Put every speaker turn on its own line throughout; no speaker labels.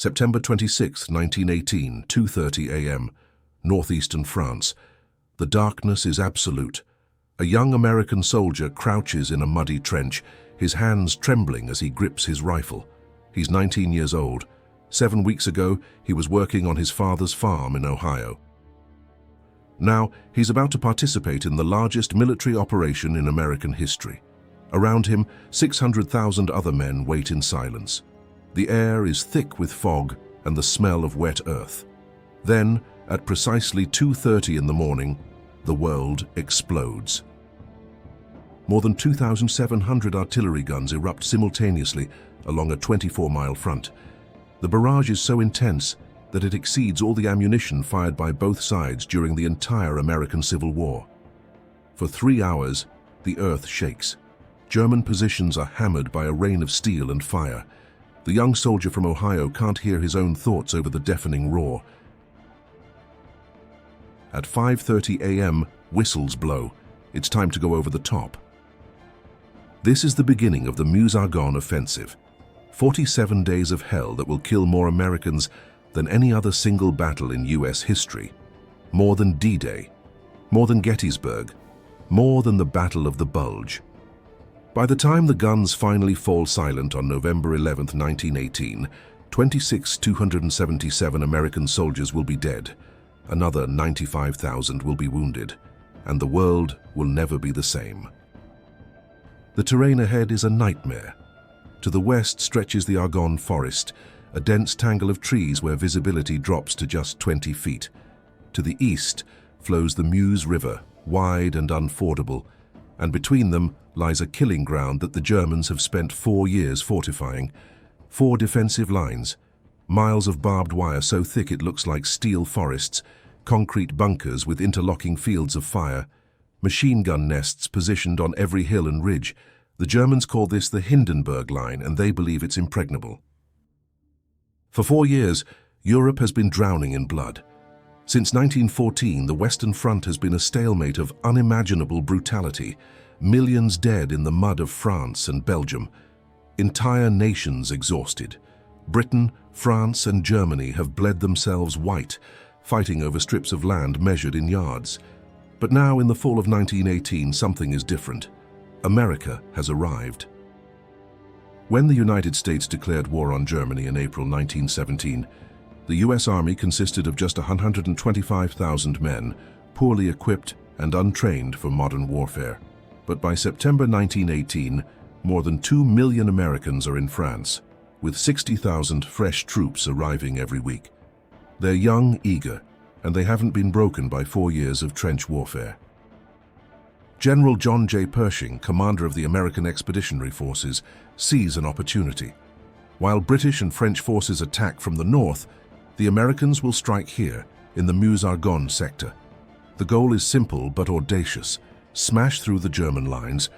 September 26, 1918, 2:30 a.m., northeastern France. The darkness is absolute. A young American soldier crouches in a muddy trench, his hands trembling as he grips his rifle. He's 19 years old. 7 weeks ago, he was working on his father's farm in Ohio. Now, he's about to participate in the largest military operation in American history. Around him, 600,000 other men wait in silence. The air is thick with fog and the smell of wet earth. Then, at precisely 2:30 in the morning, the world explodes. More than 2,700 artillery guns erupt simultaneously along a 24-mile front. The barrage is so intense that it exceeds all the ammunition fired by both sides during the entire American Civil War. For 3 hours, the earth shakes. German positions are hammered by a rain of steel and fire. The young soldier from Ohio can't hear his own thoughts over the deafening roar. At 5:30 a.m., whistles blow. It's time to go over the top. This is the beginning of the Meuse-Argonne Offensive. 47 days of hell that will kill more Americans than any other single battle in U.S. history. More than D-Day. More than Gettysburg. More than the Battle of the Bulge. By the time the guns finally fall silent on November 11, 1918, 277 American soldiers will be dead. Another 95,000 will be wounded, and the world will never be the same. The terrain ahead is a nightmare. To the west stretches the Argonne Forest, a dense tangle of trees where visibility drops to just 20 feet. To the east flows the Meuse River, wide and unfordable, and between them lies a killing ground that the Germans have spent 4 years fortifying. 4 defensive lines, miles of barbed wire so thick it looks like steel forests, concrete bunkers with interlocking fields of fire, machine gun nests positioned on every hill and ridge. The Germans call this the Hindenburg Line, and they believe it's impregnable. For 4 years, Europe has been drowning in blood. Since 1914, the Western Front has been a stalemate of unimaginable brutality. Millions dead in the mud of France and Belgium. Entire nations exhausted. Britain, France, and Germany have bled themselves white, fighting over strips of land measured in yards. But now, in the fall of 1918, something is different. America has arrived. When the United States declared war on Germany in April 1917, the U.S. Army consisted of just 125,000 men, poorly equipped and untrained for modern warfare. But by September 1918, more than 2 million Americans are in France, with 60,000 fresh troops arriving every week. They're young, eager, and they haven't been broken by 4 years of trench warfare. General John J. Pershing, commander of the American Expeditionary Forces, sees an opportunity. While British and French forces attack from the north, the Americans will strike here, in the Meuse-Argonne sector. The goal is simple but audacious: smash through the German lines,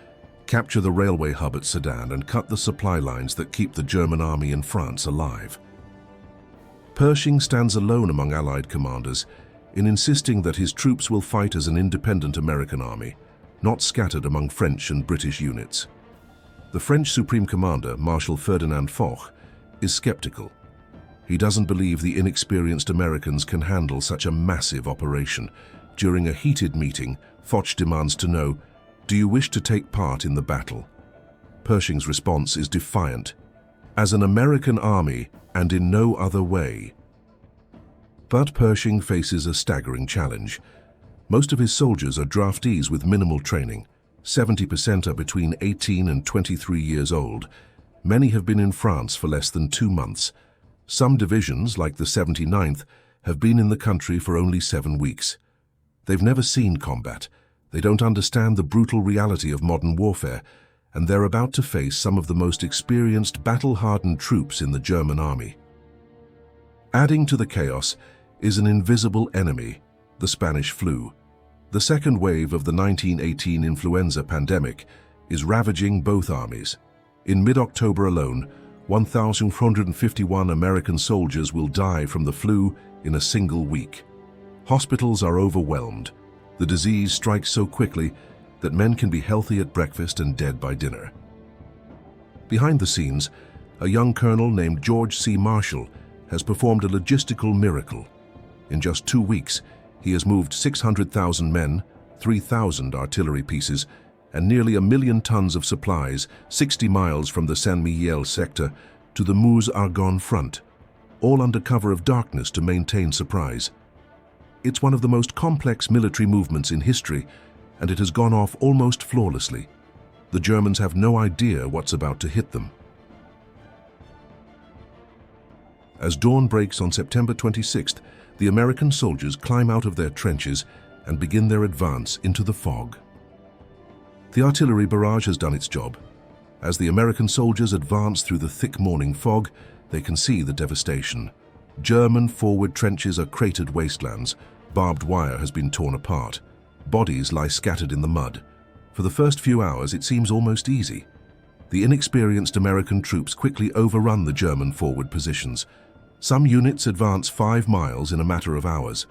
capture the railway hub at Sedan, and cut the supply lines that keep the German army in France alive. Pershing stands alone among Allied commanders in insisting that his troops will fight as an independent American army, not scattered among French and British units. The French Supreme Commander, Marshal Ferdinand Foch, is skeptical. He doesn't believe the inexperienced Americans can handle such a massive operation. During a heated meeting, Foch demands to know, "Do you wish to take part in the battle?" Pershing's response is defiant. "As an American army, and in no other way." But Pershing faces a staggering challenge. Most of his soldiers are draftees with minimal training. 70% are between 18 and 23 years old. Many have been in France for less than 2 months. Some divisions, like the 79th, have been in the country for only 7 weeks. They've never seen combat. They don't understand the brutal reality of modern warfare, and they're about to face some of the most experienced, battle-hardened troops in the German army. Adding to the chaos is an invisible enemy, the Spanish flu. The second wave of the 1918 influenza pandemic is ravaging both armies. In mid-October alone, 1,451 American soldiers will die from the flu in a single week. Hospitals are overwhelmed. The disease strikes so quickly that men can be healthy at breakfast and dead by dinner. Behind the scenes, a young colonel named George C. Marshall has performed a logistical miracle. In just 2 weeks, he has moved 600,000 men, 3,000 artillery pieces, and nearly 1 million tons of supplies 60 miles from the Saint-Mihiel sector to the Meuse-Argonne front, all under cover of darkness to maintain surprise. It's one of the most complex military movements in history, and it has gone off almost flawlessly. The Germans have no idea what's about to hit them. As dawn breaks on September 26th, the American soldiers climb out of their trenches and begin their advance into the fog. The artillery barrage has done its job. As the American soldiers advance through the thick morning fog, they can see the devastation. German forward trenches are cratered wastelands. Barbed wire has been torn apart. Bodies lie scattered in the mud. For the first few hours, it seems almost easy. The inexperienced American troops quickly overrun the German forward positions. Some units advance 5 miles in a matter of hours.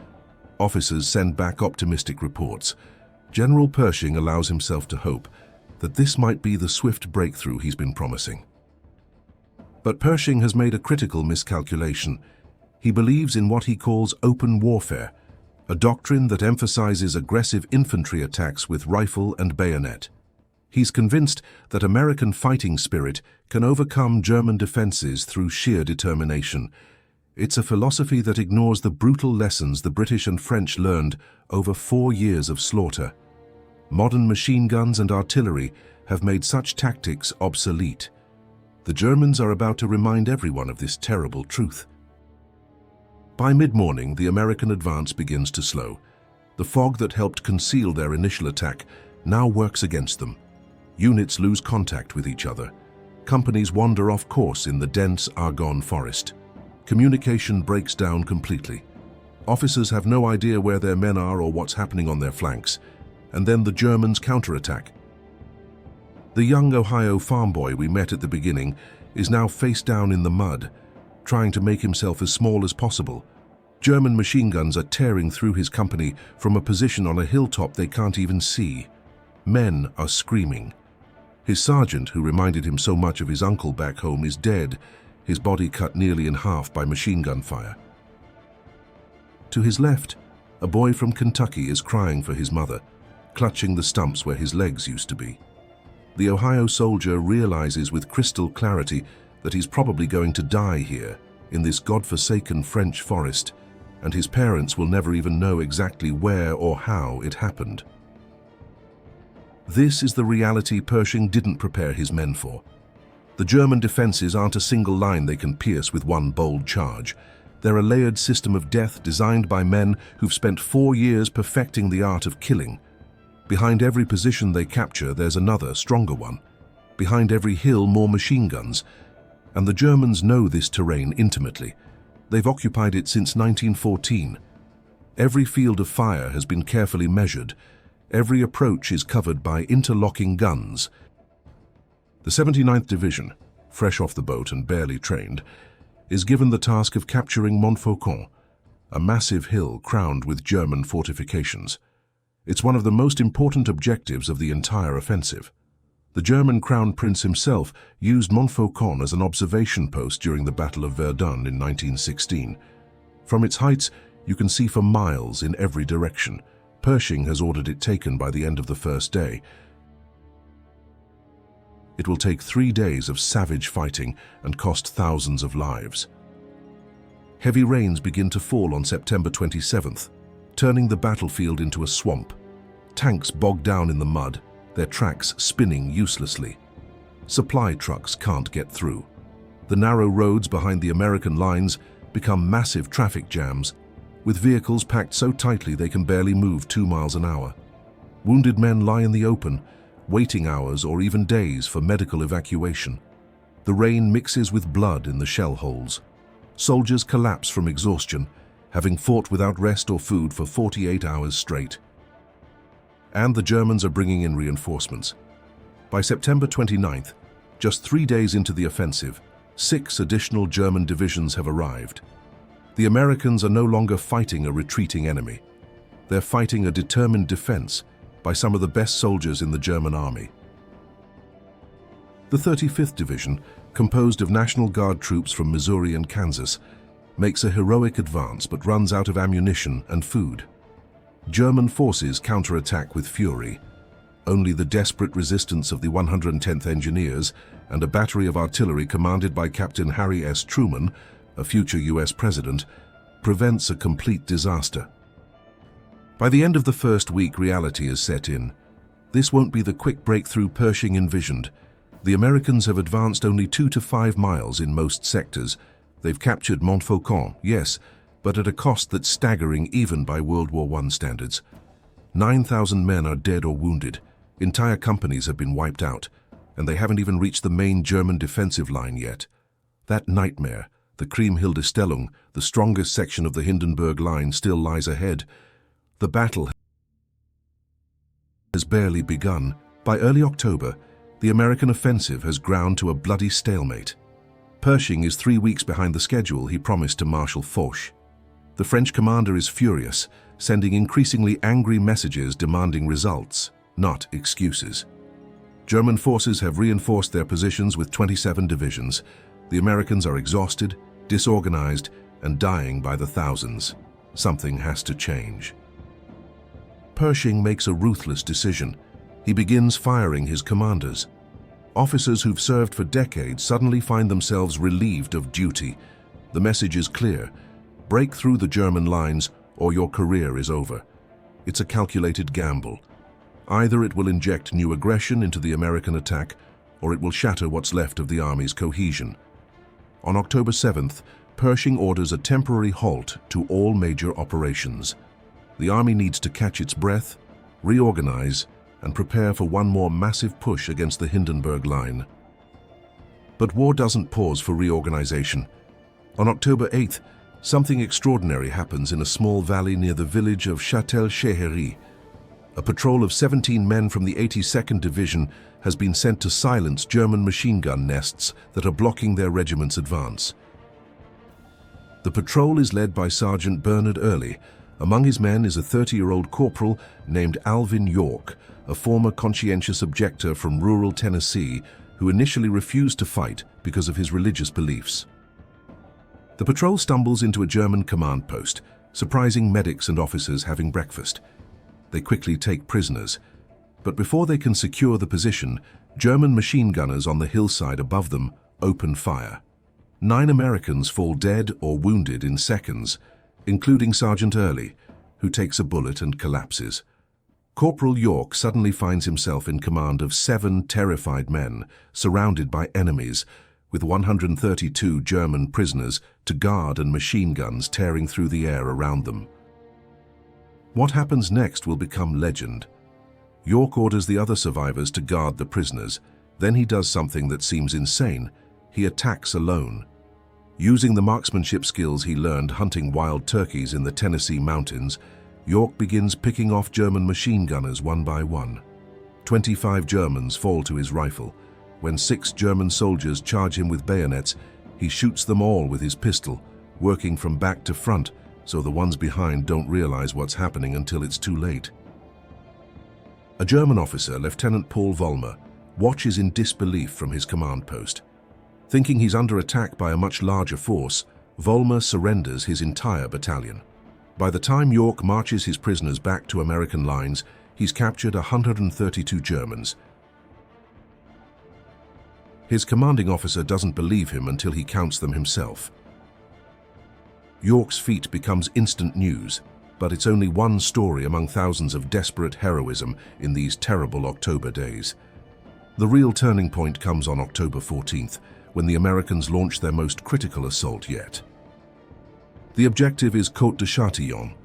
Officers send back optimistic reports. General Pershing allows himself to hope that this might be the swift breakthrough he's been promising. But Pershing has made a critical miscalculation. He believes in what he calls open warfare, a doctrine that emphasizes aggressive infantry attacks with rifle and bayonet. He's convinced that American fighting spirit can overcome German defenses through sheer determination. It's a philosophy that ignores the brutal lessons the British and French learned over 4 years of slaughter. Modern machine guns and artillery have made such tactics obsolete. The Germans are about to remind everyone of this terrible truth. By mid-morning, the American advance begins to slow. The fog that helped conceal their initial attack now works against them. Units lose contact with each other. Companies wander off course in the dense Argonne forest. Communication breaks down completely. Officers have no idea where their men are or what's happening on their flanks. And then the Germans counterattack. The young Ohio farm boy we met at the beginning is now face down in the mud, trying to make himself as small as possible. German machine guns are tearing through his company from a position on a hilltop they can't even see. Men are screaming. His sergeant, who reminded him so much of his uncle back home, is dead, his body cut nearly in half by machine gun fire. To his left, a boy from Kentucky is crying for his mother, clutching the stumps where his legs used to be. The Ohio soldier realizes with crystal clarity that he's probably going to die here, in this godforsaken French forest, and his parents will never even know exactly where or how it happened. This is the reality Pershing didn't prepare his men for. The German defenses aren't a single line they can pierce with one bold charge. They're a layered system of death designed by men who've spent 4 years perfecting the art of killing. Behind every position they capture, there's another, stronger one. Behind every hill, more machine guns. And the Germans know this terrain intimately. They've occupied it since 1914. Every field of fire has been carefully measured. Every approach is covered by interlocking guns. The 79th Division, fresh off the boat and barely trained, is given the task of capturing Montfaucon, a massive hill crowned with German fortifications. It's one of the most important objectives of the entire offensive. The German Crown Prince himself used Montfaucon as an observation post during the Battle of Verdun in 1916. From its heights, you can see for miles in every direction. Pershing has ordered it taken by the end of the first day. It will take 3 days of savage fighting and cost thousands of lives. Heavy rains begin to fall on September 27th, turning the battlefield into a swamp. Tanks bog down in the mud, their tracks spinning uselessly. Supply trucks can't get through. The narrow roads behind the American lines become massive traffic jams, with vehicles packed so tightly they can barely move 2 miles an hour. Wounded men lie in the open, waiting hours or even days for medical evacuation. The rain mixes with blood in the shell holes. Soldiers collapse from exhaustion, having fought without rest or food for 48 hours straight. And the Germans are bringing in reinforcements. By September 29th, just 3 days into the offensive, 6 additional German divisions have arrived. The Americans are no longer fighting a retreating enemy. They're fighting a determined defense by some of the best soldiers in the German army. The 35th Division, composed of National Guard troops from Missouri and Kansas, makes a heroic advance but runs out of ammunition and food. German forces counterattack with fury. Only the desperate resistance of the 110th Engineers and a battery of artillery commanded by Captain Harry S. Truman, a future US president, prevents a complete disaster. By the end of the first week, reality is set in. This won't be the quick breakthrough Pershing envisioned. The Americans have advanced only 2 to 5 miles in most sectors. They've captured Montfaucon, yes, but at a cost that's staggering even by World War I standards. 9,000 men are dead or wounded. Entire companies have been wiped out, and they haven't even reached the main German defensive line yet. That nightmare, the Kriemhilde-Stellung, the strongest section of the Hindenburg Line, still lies ahead. The battle has barely begun. By early October, the American offensive has ground to a bloody stalemate. Pershing is 3 weeks behind the schedule he promised to Marshal Foch. The French commander is furious, sending increasingly angry messages demanding results, not excuses. German forces have reinforced their positions with 27 divisions. The Americans are exhausted, disorganized, and dying by the thousands. Something has to change. Pershing makes a ruthless decision. He begins firing his commanders. Officers who've served for decades suddenly find themselves relieved of duty. The message is clear: break through the German lines or your career is over. It's a calculated gamble. Either it will inject new aggression into the American attack, or it will shatter what's left of the army's cohesion. On October 7th, Pershing orders a temporary halt to all major operations. The army needs to catch its breath, reorganize, and prepare for one more massive push against the Hindenburg Line. But war doesn't pause for reorganization. On October 8th, something extraordinary happens in a small valley near the village of Châtel-Chéhéry. A patrol of 17 men from the 82nd Division has been sent to silence German machine gun nests that are blocking their regiment's advance. The patrol is led by Sergeant Bernard Early. Among his men is a 30-year-old corporal named Alvin York, a former conscientious objector from rural Tennessee who initially refused to fight because of his religious beliefs. The patrol stumbles into a German command post, surprising medics and officers having breakfast. They quickly take prisoners, but before they can secure the position, German machine gunners on the hillside above them open fire. 9 Americans fall dead or wounded in seconds, including Sergeant Early, who takes a bullet and collapses. Corporal York suddenly finds himself in command of 7 terrified men, surrounded by enemies, with 132 German prisoners to guard and machine guns tearing through the air around them. What happens next will become legend. York orders the other survivors to guard the prisoners. Then he does something that seems insane. He attacks alone. Using the marksmanship skills he learned hunting wild turkeys in the Tennessee mountains, York begins picking off German machine gunners one by one. 25 Germans fall to his rifle. When 6 German soldiers charge him with bayonets, he shoots them all with his pistol, working from back to front, so the ones behind don't realize what's happening until it's too late. A German officer, Lieutenant Paul Vollmer, watches in disbelief from his command post. Thinking he's under attack by a much larger force, Vollmer surrenders his entire battalion. By the time York marches his prisoners back to American lines, he's captured 132 Germans. His commanding officer doesn't believe him until he counts them himself. York's feat becomes instant news, but it's only one story among thousands of desperate heroism in these terrible October days. The real turning point comes on October 14th, when the Americans launch their most critical assault yet. The objective is Côte de Châtillon,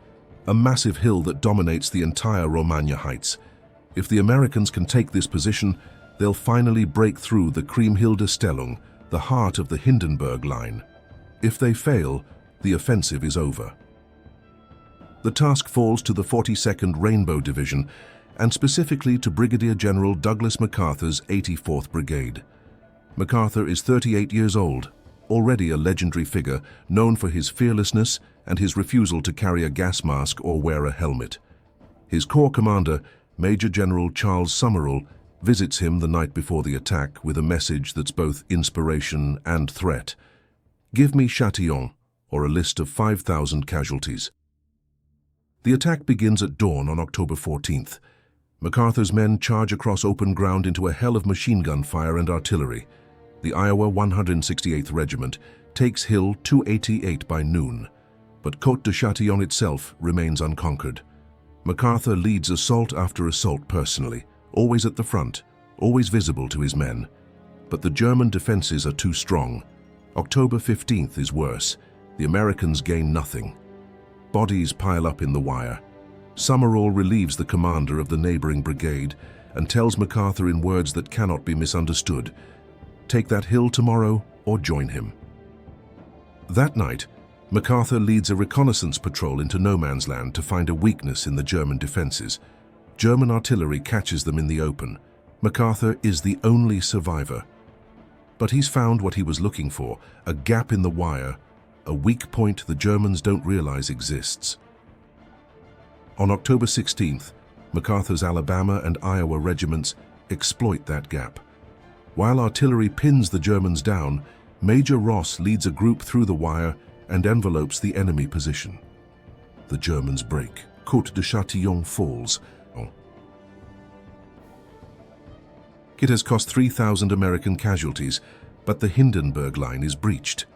a massive hill that dominates the entire Romagna Heights. If the Americans can take this position, they'll finally break through the Kriemhilde-Stellung, the heart of the Hindenburg Line. If they fail, the offensive is over. The task falls to the 42nd Rainbow Division, and specifically to Brigadier General Douglas MacArthur's 84th Brigade. MacArthur is 38 years old, already a legendary figure known for his fearlessness and his refusal to carry a gas mask or wear a helmet. His corps commander, Major General Charles Summerall, visits him the night before the attack with a message that's both inspiration and threat. "Give me Châtillon, or a list of 5,000 casualties. The attack begins at dawn on October 14th. MacArthur's men charge across open ground into a hell of machine gun fire and artillery. The Iowa 168th Regiment takes Hill 288 by noon, but Côte de Châtillon itself remains unconquered. MacArthur leads assault after assault personally, always at the front, always visible to his men. But the German defenses are too strong. October 15th is worse. The Americans gain nothing. Bodies pile up in the wire. Summerall relieves the commander of the neighboring brigade and tells MacArthur in words that cannot be misunderstood, "Take that hill tomorrow or join him." That night, MacArthur leads a reconnaissance patrol into no man's land to find a weakness in the German defenses. German artillery catches them in the open. MacArthur is the only survivor. But he's found what he was looking for, a gap in the wire, a weak point the Germans don't realize exists. On October 16th, MacArthur's Alabama and Iowa regiments exploit that gap. While artillery pins the Germans down, Major Ross leads a group through the wire and envelopes the enemy position. The Germans break. Côte de Châtillon falls. It has cost 3,000 American casualties, but the Hindenburg Line is breached.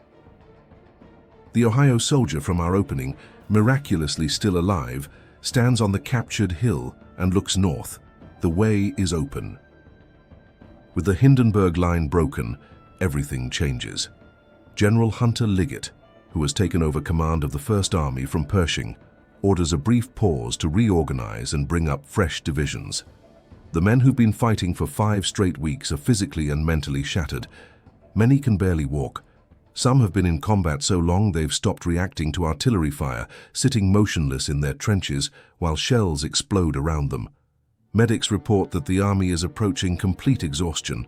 The Ohio soldier from our opening, miraculously still alive, stands on the captured hill and looks north. The way is open. With the Hindenburg Line broken, everything changes. General Hunter Liggett, who has taken over command of the First Army from Pershing, orders a brief pause to reorganize and bring up fresh divisions. The men who've been fighting for 5 straight weeks are physically and mentally shattered. Many can barely walk. Some have been in combat so long they've stopped reacting to artillery fire, sitting motionless in their trenches while shells explode around them. Medics report that the army is approaching complete exhaustion,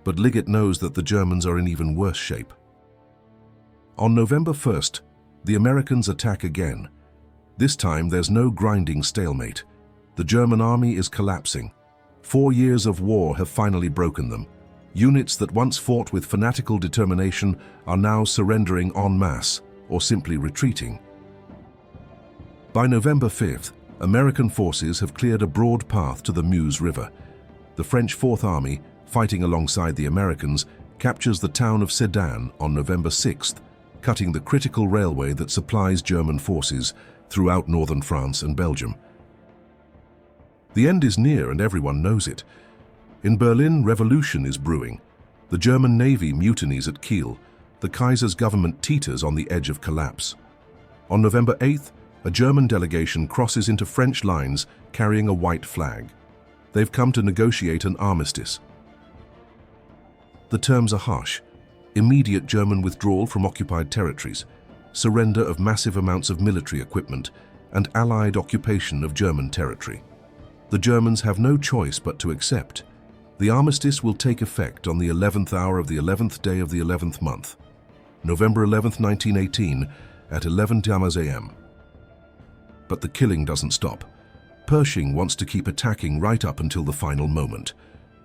but Liggett knows that the Germans are in even worse shape. On November 1st, the Americans attack again. This time there's no grinding stalemate. The German army is collapsing. 4 years of war have finally broken them. Units that once fought with fanatical determination are now surrendering en masse or simply retreating. By November 5th, American forces have cleared a broad path to the Meuse River. The French Fourth Army, fighting alongside the Americans, captures the town of Sedan on November 6th, cutting the critical railway that supplies German forces throughout northern France and Belgium. The end is near and everyone knows it. In Berlin, revolution is brewing. The German Navy mutinies at Kiel. The Kaiser's government teeters on the edge of collapse. On November 8th, a German delegation crosses into French lines carrying a white flag. They've come to negotiate an armistice. The terms are harsh. Immediate German withdrawal from occupied territories, surrender of massive amounts of military equipment, and Allied occupation of German territory. The Germans have no choice but to accept. The armistice will take effect on the 11th hour of the 11th day of the 11th month, November 11th, 1918, at 11 a.m. But the killing doesn't stop. Pershing wants to keep attacking right up until the final moment.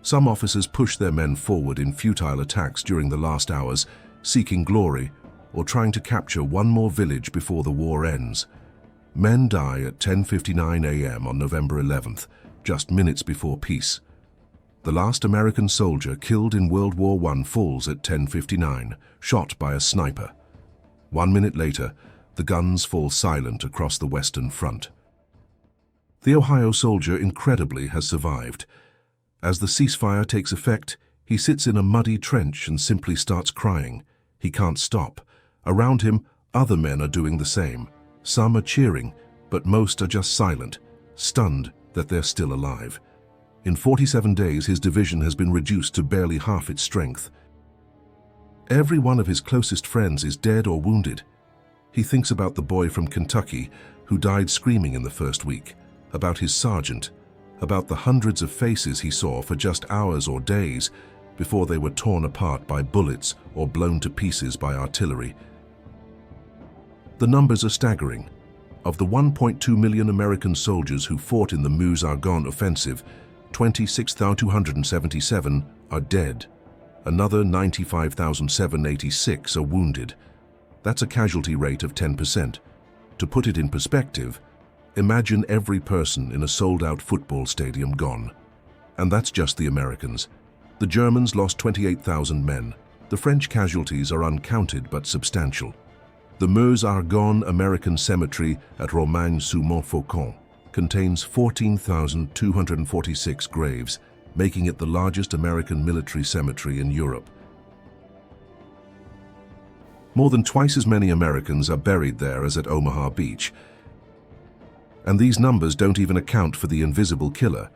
Some officers push their men forward in futile attacks during the last hours, seeking glory or trying to capture one more village before the war ends. Men die at 10:59 a.m. on November 11th, just minutes before peace. The last American soldier killed in World War I falls at 10:59, shot by a sniper. 1 minute later, the guns fall silent across the Western Front. The Ohio soldier, incredibly, has survived. As the ceasefire takes effect, he sits in a muddy trench and simply starts crying. He can't stop. Around him, other men are doing the same. Some are cheering, but most are just silent, stunned that they're still alive. In 47 days, his division has been reduced to barely half its strength. Every one of his closest friends is dead or wounded. He thinks about the boy from Kentucky who died screaming in the first week, about his sergeant, about the hundreds of faces he saw for just hours or days before they were torn apart by bullets or blown to pieces by artillery. The numbers are staggering. Of the 1.2 million American soldiers who fought in the Meuse-Argonne Offensive, 26,277 are dead. Another 95,786 are wounded. That's a casualty rate of 10%. To put it in perspective, imagine every person in a sold-out football stadium gone. And that's just the Americans. The Germans lost 28,000 men. The French casualties are uncounted but substantial. The Meuse-Argonne American Cemetery at Romagny-sur-Montfaucon contains 14,246 graves, making it the largest American military cemetery in Europe. More than twice as many Americans are buried there as at Omaha Beach. And these numbers don't even account for the invisible killer.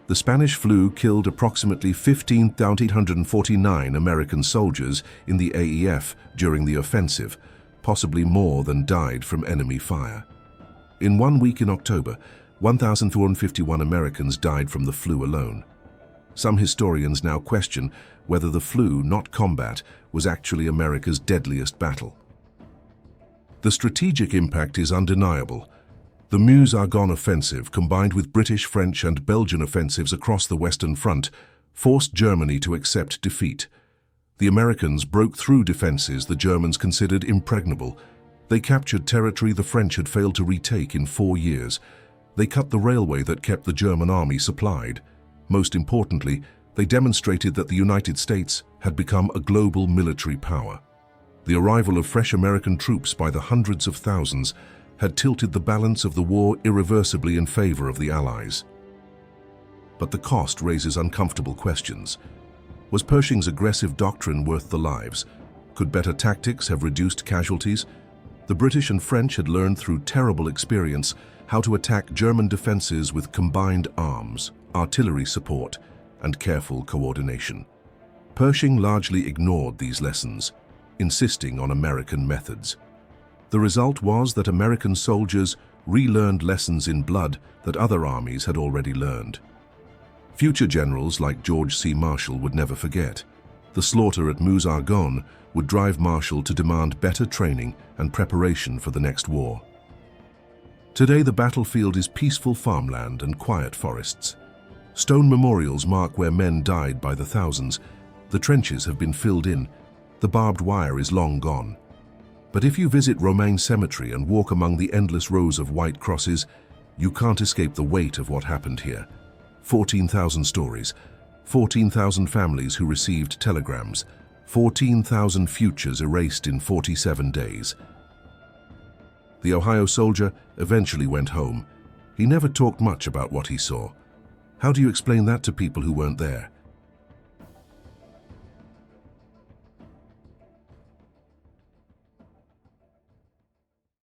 The Spanish flu killed approximately 15,849 American soldiers in the AEF during the offensive, possibly more than died from enemy fire. In 1 week in October, 1,451 Americans died from the flu alone. Some historians now question whether the flu, not combat, was actually America's deadliest battle. The strategic impact is undeniable. The Meuse-Argonne Offensive, combined with British, French, and Belgian offensives across the Western Front, forced Germany to accept defeat. The Americans broke through defenses the Germans considered impregnable. They captured territory the French had failed to retake in 4 years. They cut the railway that kept the German army supplied. Most importantly, they demonstrated that the United States had become a global military power. The arrival of fresh American troops by the hundreds of thousands had tilted the balance of the war irreversibly in favor of the Allies. But the cost raises uncomfortable questions. Was Pershing's aggressive doctrine worth the lives? Could better tactics have reduced casualties? The British and French had learned through terrible experience how to attack German defenses with combined arms, artillery support, and careful coordination. Pershing largely ignored these lessons, insisting on American methods. The result was that American soldiers relearned lessons in blood that other armies had already learned. Future generals like George C. Marshall would never forget. The slaughter at Meuse-Argonne would drive Marshall to demand better training and preparation for the next war. Today, the battlefield is peaceful farmland and quiet forests. Stone memorials mark where men died by the thousands. The trenches have been filled in. The barbed wire is long gone. But if you visit Romagny Cemetery and walk among the endless rows of white crosses, you can't escape the weight of what happened here. 14,000 stories, 14,000 families who received telegrams, 14,000 futures erased in 47 days. The Ohio soldier eventually went home. He never talked much about what he saw. How do you explain that to people who weren't there?